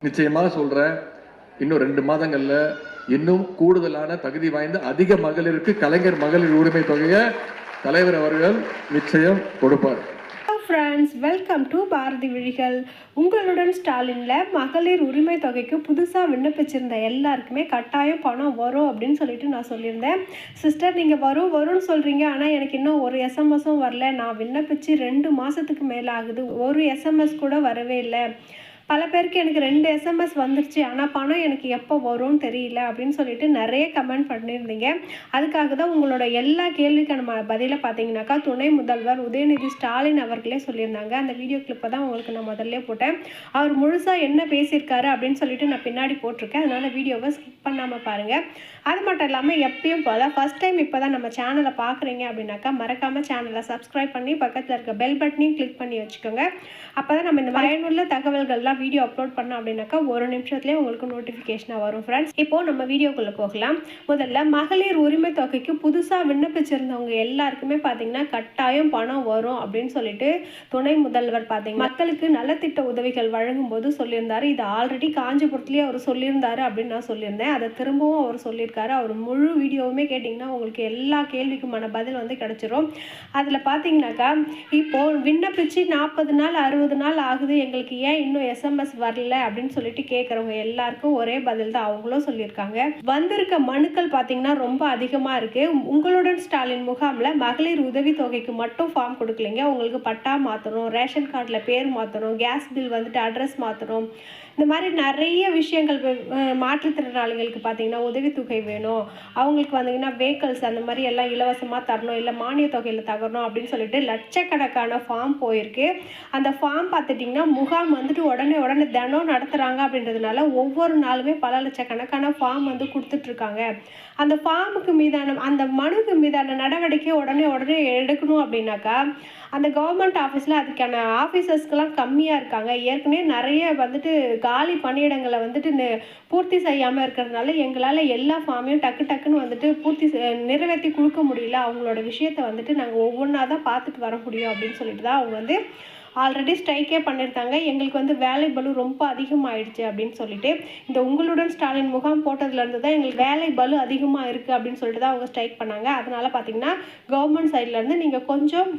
நிச்சயமாக சொல்றேன், இன்னும் 2 மாதங்கள்ல இன்னும் கூடுதலான தகுதி வாய்ந்த அதிக மகளிருக்கு கலைஞர் மகளிர் உரிமை தொகையை தலைவர் அவர்கள் நிச்சயம் கொடுப்பார். ஃப்ரெண்ட்ஸ், வெல்கம் டு பாரதி விழிகள். உங்களுடன் ஸ்டாலின்ல மகளிர் உரிமை தொகைக்கு புதுசாக விண்ணப்பிச்சிருந்த எல்லாருக்குமே கட்டாயம் பணம் வரும் அப்படின்னு சொல்லிட்டு நான் சொல்லியிருந்தேன். சிஸ்டர், நீங்கள் வரும்னு சொல்கிறீங்க, ஆனால் எனக்கு இன்னும் ஒரு எஸ்எம்எஸும் வரல. நான் விண்ணப்பிச்சு 2 மாதத்துக்கு மேலே ஆகுது, ஒரு எஸ்எம்எஸ் கூட வரவே இல்லை. பல பேருக்கு எனக்கு 2 எஸ்எம்எஸ் வந்துருச்சு, ஆனால் பணம் எனக்கு எப்போ வரும்னு தெரியல அப்படின்னு சொல்லிட்டு நிறைய கமெண்ட் பண்ணியிருந்தீங்க. அதுக்காக தான் உங்களோட எல்லா கேள்விக்கான பதிலை பார்த்தீங்கன்னாக்கா துணை முதல்வர் உதயநிதி ஸ்டாலின் அவர்களே சொல்லியிருந்தாங்க. அந்த வீடியோ கிளிப்பை தான் உங்களுக்கு நான் முதல்ல போட்டேன். அவர் முழுசாக என்ன பேசியிருக்காரு அப்படின்னு சொல்லிட்டு நான் பின்னாடி போட்டிருக்கேன். அதனால் வீடியோவை ஸ்கிப் பண்ணாமல் பாருங்கள். அது மட்டும் இல்லாமல் எப்பயும் போல் ஃபஸ்ட் டைம் இப்போ தான் நம்ம சேனலை பார்க்குறீங்க அப்படின்னாக்கா மறக்காமல் சேனலை சப்ஸ்கிரைப் பண்ணி பக்கத்தில் இருக்க பெல் பட்டனையும் கிளிக் பண்ணி வச்சுக்கோங்க. அப்போ தான் நம்ம இந்த பயனுள்ள தகவல்கள்லாம் வீடியோ அப்லோட் பண்ணோம் அப்படின்னாக்கா ஒரு நிமிஷத்துலேயே உங்களுக்கு நோட்டிஃபிகேஷனாக வரும். ஃப்ரெண்ட்ஸ், இப்போது நம்ம வீடியோக்குள்ளே போகலாம். முதல்ல மகளிர் உரிமை தொகைக்கு புதுசாக விண்ணப்பிச்சிருந்தவங்க எல்லாருக்குமே பார்த்தீங்கன்னா கட்டாயம் பணம் வரும் அப்படின்னு சொல்லிட்டு துணை முதல்வர் பார்த்தீங்கன்னா மக்களுக்கு நலத்திட்ட உதவிகள் வழங்கும் போது சொல்லியிருந்தாரு. இது ஆல்ரெடி காஞ்சிபுரத்துலேயே அவர் சொல்லியிருந்தாரு அப்படின்னு நான் சொல்லியிருந்தேன். அதை திரும்பவும் அவர் சொல்லியிருக்காரு. அவர் முழு வீடியோவுமே கேட்டிங்கன்னா உங்களுக்கு எல்லா கேள்விக்குமான பதில் வந்து கிடச்சிரும். அதில் பார்த்தீங்கன்னாக்கா இப்போது விண்ணப்பிச்சு 40 நாள் 60 நாள் ஆகுது, எங்களுக்கு ஏன் இன்னும் எஸ்எம்எஸ் வரல அப்படின்னு சொல்லிட்டு கேட்குறவங்க எல்லாருக்கும் ஒரே பதில் தான் அவங்களும் சொல்லியிருக்காங்க. வந்திருக்க மனுக்கள் பார்த்தீங்கன்னா ரொம்ப அதிகமாக இருக்குது. உங்களுடன் ஸ்டாலின் முகாமில் மகளிர் உதவி தொகைக்கு மட்டும் ஃபார்ம் கொடுக்கலைங்க. உங்களுக்கு பட்டா மாற்றணும், ரேஷன் கார்டில் பேர் மாற்றணும், கேஸ் பில் வந்துட்டு அட்ரஸ் மாற்றணும், இந்த மாதிரி நிறைய விஷயங்கள். மாற்றுத்திறனாளிகளுக்கு பார்த்தீங்கன்னா உதவித்தொகை வேணும், அவங்களுக்கு வந்தீங்கன்னா வெஹிக்கல்ஸ் அந்த மாதிரி எல்லாம் இலவசமாக தரணும், இல்லை மானிய தொகையில் தரணும் அப்படின்னு சொல்லிட்டு லட்சக்கணக்கான ஃபார்ம் போயிருக்கு. அந்த ஃபார்ம் பார்த்துட்டிங்கன்னா முகாம் வந்துட்டு உடனே தினம் நடத்துகிறாங்க அப்படின்றதுனால ஒவ்வொரு நாளுமே பல லட்சக்கணக்கான ஃபார்ம் வந்து கொடுத்துட்ருக்காங்க. அந்த ஃபார்முக்கு மீதான அந்த மனுக்கு மீதான நடவடிக்கை உடனே எடுக்கணும் அப்படின்னாக்கா அந்த கவர்மெண்ட் ஆஃபீஸில் அதுக்கான ஆஃபீஸர்ஸ்க்கெல்லாம் கம்மியாக இருக்காங்க. ஏற்கனவே நிறைய வந்துட்டு காலி பணியிடங்களை வந்துட்டு பூர்த்தி செய்யாமல் இருக்கிறதுனால எங்களால் எல்லா ஃபார்மையும் டக்குன்னு வந்துட்டு நிறைவேற்றி கொடுக்க முடியல. அவங்களோட விஷயத்தை வந்துட்டு நாங்கள் ஒவ்வொன்றா தான் பார்த்துட்டு வர முடியும் அப்படின்னு சொல்லிட்டு தான் அவங்க வந்து ஆல்ரெடி ஸ்ட்ரைக்கே பண்ணியிருந்தாங்க. எங்களுக்கு வந்து வேலை பளு ரொம்ப அதிகமாகிடுச்சு அப்படின்னு சொல்லிட்டு இந்த உங்களுடன் ஸ்டாலின் முகாம் போட்டதுலேருந்து தான் எங்களுக்கு வேலை பளு அதிகமாக இருக்குது அப்படின்னு சொல்லிட்டு தான் அவங்க ஸ்ட்ரைக் பண்ணாங்க. அதனால் பார்த்தீங்கன்னா கவர்மெண்ட் சைட்லேருந்து நீங்கள்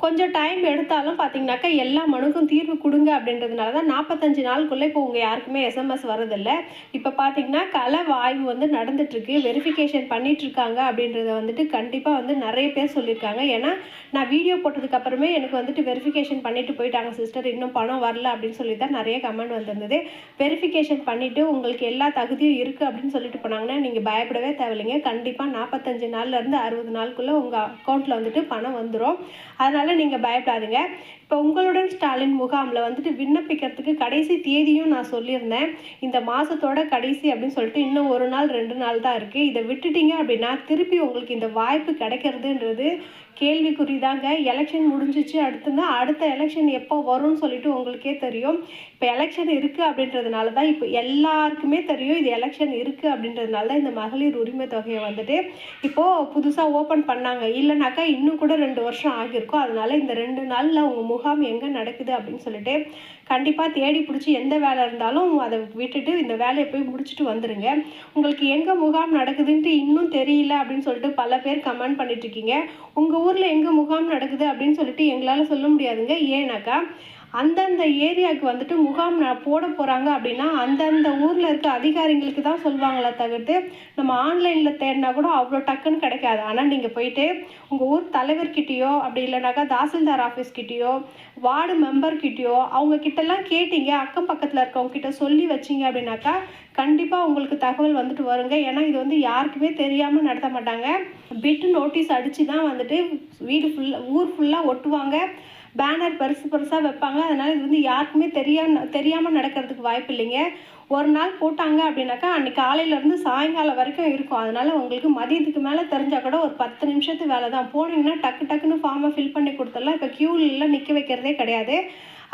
கொஞ்சம் டைம் எடுத்தாலும் பார்த்தீங்கன்னாக்கா எல்லா மனுக்கும் தீர்வு கொடுங்க அப்படின்றதுனால தான் 45 நாளுக்குள்ளே இப்போ உங்கள் யாருக்குமே எஸ்எம்எஸ் வரதில்லை. இப்போ பார்த்தீங்கன்னா கள ஆய்வு வந்து நடந்துட்டுருக்கு, வெரிஃபிகேஷன் பண்ணிகிட்ருக்காங்க அப்படின்றத வந்துட்டு கண்டிப்பாக வந்து நிறைய பேர் சொல்லியிருக்காங்க. ஏன்னா நான் வீடியோ போட்டதுக்கப்புறமே எனக்கு வந்துட்டு வெரிஃபிகேஷன் பண்ணிட்டு போயிட்டாங்க, சிஸ்டர் இன்னும் பணம் வரல அப்படின்னு சொல்லி தான் நிறைய கமெண்ட் வந்திருந்தது. வெரிஃபிகேஷன் பண்ணிவிட்டு உங்களுக்கு எல்லா தகுதியும் இருக்குது அப்படின்னு சொல்லிட்டு போனாங்கன்னா நீங்கள் பயப்படவே தேவையில்லைங்க. கண்டிப்பாக 45 நாள்லேருந்து 60 நாளுக்குள்ளே உங்கள் அக்கௌண்ட்டில் வந்துட்டு பணம் வந்துடும். அதனால் நீங்கள் பயப்படாதுங்க. இப்போ உங்களுடன் ஸ்டாலின் முகாமில் வந்துட்டு விண்ணப்பிக்கிறதுக்கு கடைசி தேதியும் நான் சொல்லியிருந்தேன். இந்த மாதத்தோட கடைசி அப்படின்னு சொல்லிட்டு இன்னும் 1 நாள் 2 நாள் தான் இருக்குது. இதை விட்டுட்டீங்க அப்படின்னா திருப்பி உங்களுக்கு இந்த வாய்ப்பு கிடைக்கிறதுன்றது கேள்விக்குறிதாங்க. எலெக்ஷன் முடிஞ்சிச்சு, அடுத்த எலெக்ஷன் எப்போ வரும்னு சொல்லிட்டு உங்களுக்கே தெரியும். இப்போ எலெக்ஷன் இருக்குது அப்படின்றதுனால தான் இப்போ எல்லாருக்குமே தெரியும் இது எலெக்ஷன் இருக்குது அப்படின்றதுனால தான் இந்த மகளிர் உரிமை தொகையை வந்துட்டு இப்போது புதுசாக ஓப்பன் பண்ணாங்க. இல்லைனாக்கா இன்னும் கூட 2 வருஷம் ஆகியிருக்கும். அதனால இந்த 2 நாளில் உங்கள் முகாம் எங்கே நடக்குது அப்படின்னு சொல்லிட்டு கண்டிப்பாக தேடி பிடிச்சி எந்த வேலை இருந்தாலும் அதை விட்டுட்டு இந்த வேலையை போய் முடிச்சுட்டு வந்துடுங்க. உங்களுக்கு எங்கே முகாம் நடக்குதுன்ட்டு இன்னும் தெரியல அப்படின்னு சொல்லிட்டு பல பேர் கமெண்ட் பண்ணிட்டுருக்கீங்க. உங்கள் ஊரில் எங்கே முகாம் நடக்குது அப்படின்னு சொல்லிட்டு எங்களால் சொல்ல முடியாதுங்க. ஏன்னாக்கா அந்தந்த ஏரியாவுக்கு வந்துட்டு முகாம் போட போகிறாங்க அப்படின்னா அந்தந்த ஊரில் இருக்க அதிகாரிங்களுக்கு தான் சொல்லுவாங்களே தவிர்த்து நம்ம ஆன்லைனில் தேடினா கூட அவ்வளோ டக்குன்னு கிடைக்காது. ஆனால் நீங்கள் போயிட்டு உங்கள் ஊர் தலைவர்கிட்டையோ அப்படி இல்லைனாக்கா தாசில்தார் ஆஃபீஸ்கிட்டையோ வார்டு மெம்பர்கிட்டையோ அவங்கக்கிட்டலாம் கேட்டிங்க, அக்கம் பக்கத்தில் இருக்கவங்ககிட்ட சொல்லி வச்சிங்க அப்படின்னாக்கா கண்டிப்பாக உங்களுக்கு தகவல் வந்துட்டு வருங்க. ஏன்னா இது வந்து யாருக்குமே தெரியாமல் நடத்த மாட்டாங்க. பிட்டு நோட்டீஸ் அடித்து தான் வந்துட்டு ஊர் ஃபுல்லாக ஒட்டுவாங்க, பேனர் பெருசாக வைப்பாங்க. அதனால் இது வந்து யாருக்குமே தெரியாமல் நடக்கிறதுக்கு வாய்ப்பு இல்லைங்க. ஒரு நாள் போட்டாங்க அப்படின்னாக்கா அன்றைக்கி காலையிலேருந்து சாயங்காலம் வரைக்கும் இருக்கும். அதனால் உங்களுக்கு மதியத்துக்கு மேலே தெரிஞ்சால் கூட ஒரு 10 நிமிஷத்து வேலை தான். போனீங்கன்னா டக்குன்னு ஃபார்மை ஃபில் பண்ணி கொடுத்துடலாம். இப்போ க்யூலெலாம் நிற்க வைக்கிறதே கிடையாது.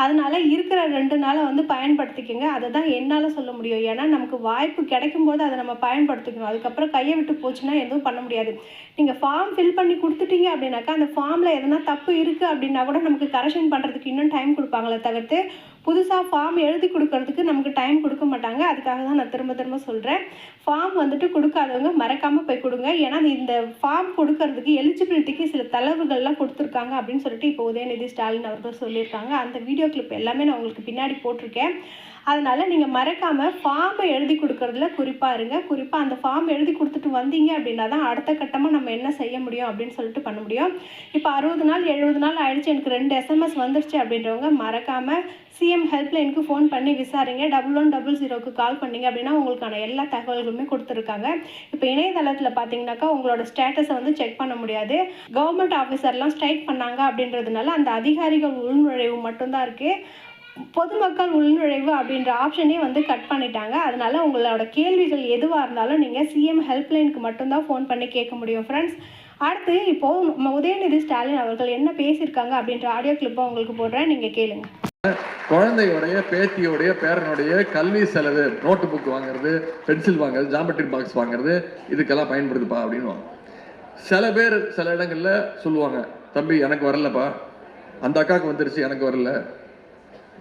அதனால் இருக்கிற 2 நாளை வந்து பயன்படுத்திக்கோங்க. அதை தான் என்னால் சொல்ல முடியும். ஏன்னா நமக்கு வாய்ப்பு கிடைக்கும்போது அதை நம்ம பயன்படுத்திக்கணும். அதுக்கப்புறம் கையை விட்டு போச்சுன்னா எதுவும் பண்ண முடியாது. நீங்கள் ஃபார்ம் ஃபில் பண்ணி கொடுத்துட்டீங்க அப்படின்னாக்கா அந்த ஃபார்மில் எதனா தப்பு இருக்குது அப்படின்னா கூட நமக்கு கரெக்ஷன் பண்ணுறதுக்கு இன்னும் டைம் கொடுப்பாங்களே தவிர்த்து புதுசாக ஃபார்ம் எழுதி கொடுக்கறதுக்கு நமக்கு டைம் கொடுக்க மாட்டாங்க. அதுக்காக தான் நான் திரும்ப திரும்ப சொல்கிறேன். ஃபார்ம் வந்துட்டு கொடுக்காதவங்க மறக்காமல் போய் கொடுங்க. ஏன்னா இந்த ஃபார்ம் கொடுக்கறதுக்கு எலிஜிபிலிட்டிக்கு சில தளர்வுகள்லாம் கொடுத்துருக்காங்க அப்படின்னு சொல்லிட்டு இப்போ உதயநிதி ஸ்டாலின் அவர்கள் சொல்லியிருக்காங்க. அந்த வீடியோ கிளிப் எல்லாமே நான் உங்களுக்கு பின்னாடி போட்டிருக்கேன். அதனால் நீங்கள் மறக்காமல் ஃபார்மை எழுதி கொடுக்குறதுல குறிப்பாக இருங்க. குறிப்பாக அந்த ஃபார்ம் எழுதி கொடுத்துட்டு வந்தீங்க அப்படின்னா தான் அடுத்த கட்டமாக நம்ம என்ன செய்ய முடியும் அப்படின்னு சொல்லிட்டு பண்ண முடியும். இப்போ 60 நாள் 70 நாள் ஆயிடுச்சு, எனக்கு 2 SMS வந்துருச்சு அப்படின்றவங்க மறக்காமல் சிஎம் ஹெல்ப்லைனுக்கு ஃபோன் பண்ணி விசாரிங்க. 1100க்கு கால் பண்ணிங்க அப்படின்னா உங்களுக்கான எல்லா தகவல்களுமே கொடுத்துருக்காங்க. இப்போ இணையதளத்தில் பார்த்தீங்கன்னாக்கா உங்களோட ஸ்டேட்டஸை வந்து செக் பண்ண முடியாது. கவர்மெண்ட் ஆஃபீஸர்லாம் ஸ்ட்ரைக் பண்ணாங்க அப்படின்றதுனால அந்த அதிகாரிகள் உள்நுழைவு மட்டும்தான் இருக்குது. பொதுமக்கள் உள்நுழைவு அப்படின்ற ஆப்ஷனே வந்து கட் பண்ணிட்டாங்க. அதனால் உங்களோட கேள்விகள் எதுவாக இருந்தாலும் நீங்கள் சிஎம் ஹெல்ப்லைனுக்கு மட்டும்தான் ஃபோன் பண்ணி கேட்க முடியும் ஃப்ரெண்ட்ஸ். அடுத்து இப்போது உதயநிதி ஸ்டாலின் அவர்கள் என்ன பேசியிருக்காங்க அப்படின்ற ஆடியோ கிளிப்பை உங்களுக்கு போடுறேன், நீங்கள் கேளுங்க. குழந்தையோடைய பேத்தியோடைய பேரனுடைய கல்வி செலவு, நோட்டு புக் வாங்குறது, பென்சில் வாங்குறது, ஜாமெட்ரி பாக்ஸ் வாங்குறது, இதுக்கெல்லாம் பயன்படுதுப்பா அப்படின்னு. சில பேர் சில இடங்கள்ல சொல்லுவாங்க, தம்பி எனக்கு வரலப்பா, அந்த அக்காவுக்கு வந்துருச்சு எனக்கு வரல,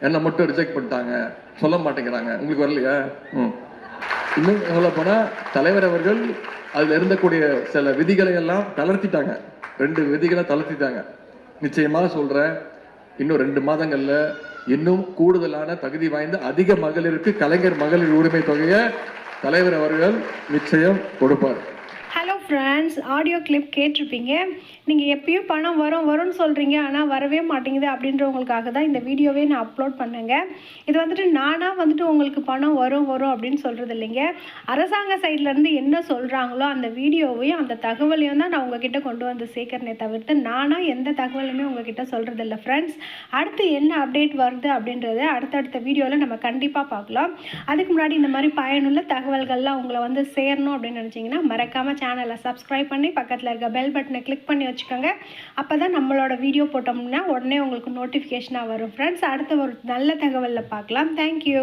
என்னை மட்டும் ரிஜெக்ட் பண்ணிட்டாங்க, சொல்ல மாட்டேங்கிறாங்க, உங்களுக்கு வரலையா? இன்னும் சொல்ல போனால் தலைவர் அவர்கள் அதில் இருந்தக்கூடிய சில விதிகளை எல்லாம் தளர்த்திட்டாங்க. 2 விதிகளை தளர்த்திட்டாங்க. நிச்சயமாக சொல்கிறேன், இன்னும் 2 மாதங்களில் இன்னும் கூடுதலான தகுதி வாய்ந்த அதிக மகளிருக்கு கலைஞர் மகளிர் உரிமை தொகையை தலைவர் அவர்கள் நிச்சயம் கொடுப்பார். ஹலோ ஃப்ரெண்ட்ஸ், ஆடியோ கிளிப் கேட்டிருப்பீங்க. நீங்கள் எப்பயும் பணம் வரும்னு சொல்கிறீங்க, ஆனால் வரவே மாட்டேங்குது அப்படின்றவங்களுக்காக தான் இந்த வீடியோவே நான் அப்லோட் பண்ணேங்க. இது வந்துட்டு நானாக வந்துட்டு உங்களுக்கு பணம் வரும் அப்படின்னு சொல்கிறது இல்லைங்க. அரசாங்க சைட்லேருந்து என்ன சொல்கிறாங்களோ அந்த வீடியோவையும் அந்த தகவலையும் தான் நான் உங்ககிட்ட கொண்டு வந்து சேர்க்கறனே தவிர்த்து நானாக எந்த தகவலுமே உங்ககிட்ட சொல்கிறது இல்லை ஃப்ரெண்ட்ஸ். அடுத்து என்ன அப்டேட் வருது அப்படின்றத அடுத்தடுத்த வீடியோவில் நம்ம கண்டிப்பாக பார்க்கலாம். அதுக்கு முன்னாடி இந்த மாதிரி பயனுள்ள தகவல்கள்லாம் உங்களை வந்து சேரணும் அப்படின்னு நினச்சிங்கன்னா மறக்காமல் சேனலை சப்ஸ்கிரைப் பண்ணி பக்கத்தில் இருக்க பெல் பட்டனை கிளிக் பண்ணி வச்சுக்கோங்க. அப்போ தான் நம்மளோட வீடியோ போட்டோம்னா உடனே உங்களுக்கு நோட்டிஃபிகேஷனாக வரும் ஃப்ரெண்ட்ஸ். அடுத்த ஒரு நல்ல தகவலில் பார்க்கலாம். தேங்க்யூ.